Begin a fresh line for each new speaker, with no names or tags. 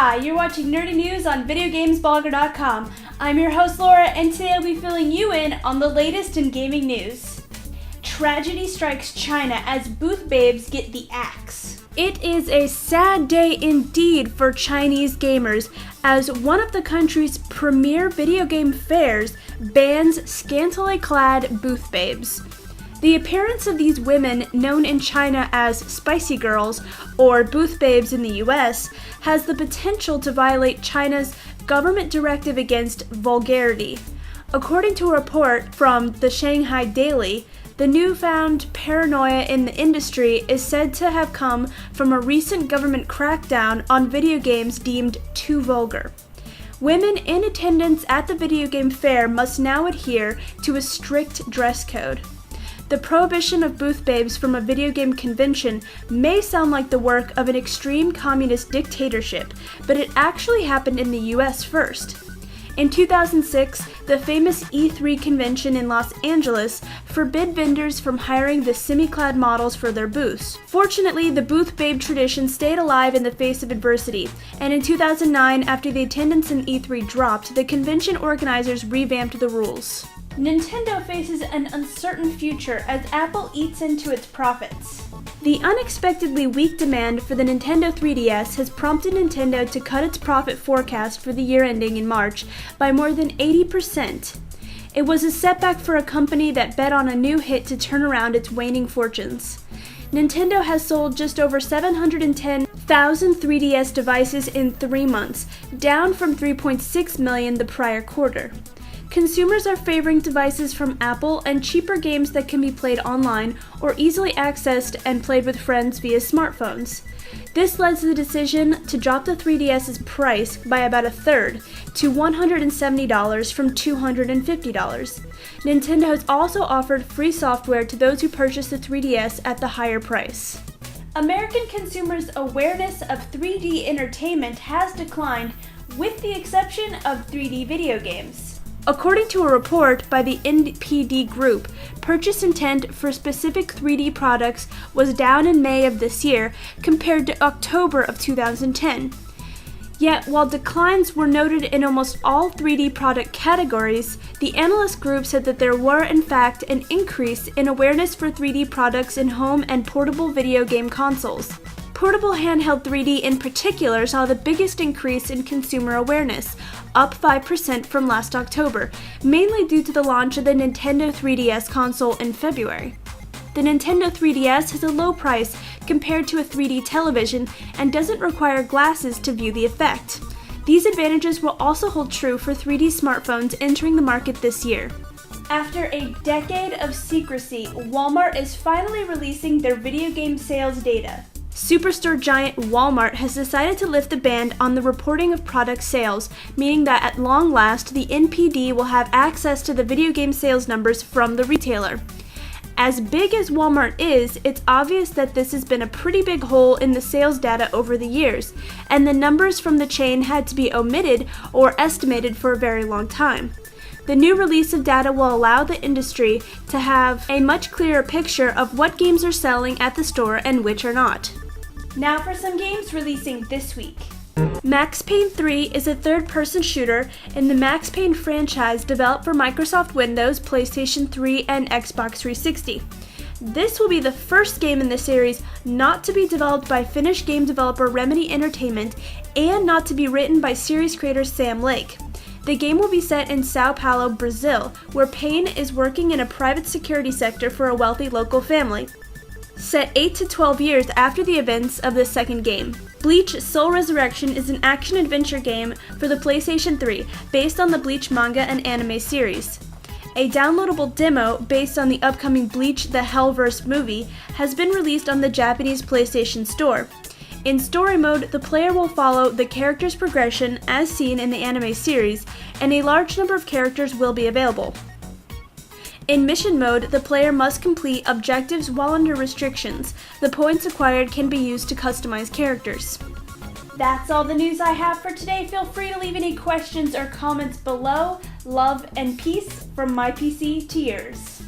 Hi, you're watching Nerdy News on VideoGamesBlogger.com. I'm your host Laura, and today I'll be filling you in on the latest in gaming news. Tragedy strikes China as booth babes get the axe. It is a sad day indeed for Chinese gamers as one of the country's premier video game fairs bans scantily clad booth babes. The appearance of these women, known in China as spicy girls or booth babes in the US, has the potential to violate China's government directive against vulgarity. According to a report from the Shanghai Daily, the newfound paranoia in the industry is said to have come from a recent government crackdown on video games deemed too vulgar. Women in attendance at the video game fair must now adhere to a strict dress code. The prohibition of booth babes from a video game convention may sound like the work of an extreme communist dictatorship, but it actually happened in the US first. In 2006, the famous E3 convention in Los Angeles forbid vendors from hiring the semi-clad models for their booths. Fortunately, the booth babe tradition stayed alive in the face of adversity, and in 2009, after the attendance in E3 dropped, the convention organizers revamped the rules. Nintendo faces an uncertain future as Apple eats into its profits. The unexpectedly weak demand for the Nintendo 3DS has prompted Nintendo to cut its profit forecast for the year ending in March by more than 80%. It was a setback for a company that bet on a new hit to turn around its waning fortunes. Nintendo has sold just over 710,000 3DS devices in 3 months, down from 3.6 million the prior quarter. Consumers are favoring devices from Apple and cheaper games that can be played online or easily accessed and played with friends via smartphones. This led to the decision to drop the 3DS's price by about a third, to $170 from $250. Nintendo has also offered free software to those who purchase the 3DS at the higher price. American consumers' awareness of 3D entertainment has declined, with the exception of 3D video games. According to a report by the NPD Group, purchase intent for specific 3D products was down in May of this year compared to October of 2010. Yet, while declines were noted in almost all 3D product categories, the analyst group said that there were in fact an increase in awareness for 3D products in home and portable video game consoles. Portable handheld 3D in particular saw the biggest increase in consumer awareness, up 5% from last October, mainly due to the launch of the Nintendo 3DS console in February. The Nintendo 3DS has a low price compared to a 3D television and doesn't require glasses to view the effect. These advantages will also hold true for 3D smartphones entering the market this year. After a decade of secrecy, Walmart is finally releasing their video game sales data. Superstore giant Walmart has decided to lift the ban on the reporting of product sales, meaning that at long last, the NPD will have access to the video game sales numbers from the retailer. As big as Walmart is, it's obvious that this has been a pretty big hole in the sales data over the years, and the numbers from the chain had to be omitted or estimated for a very long time. The new release of data will allow the industry to have a much clearer picture of what games are selling at the store and which are not. Now for some games releasing this week. Max Payne 3 is a third-person shooter in the Max Payne franchise developed for Microsoft Windows, PlayStation 3, and Xbox 360. This will be the first game in the series not to be developed by Finnish game developer Remedy Entertainment and not to be written by series creator Sam Lake. The game will be set in Sao Paulo, Brazil, where Payne is working in a private security sector for a wealthy local family. Set 8 to 12 years after the events of the second game. Bleach Soul Resurrection is an action-adventure game for the PlayStation 3 based on the Bleach manga and anime series. A downloadable demo based on the upcoming Bleach the Hellverse movie has been released on the Japanese PlayStation Store. In story mode, the player will follow the character's progression as seen in the anime series, and a large number of characters will be available. In mission mode, the player must complete objectives while under restrictions. The points acquired can be used to customize characters. That's all the news I have for today. Feel free to leave any questions or comments below. Love and peace from my PC to yours.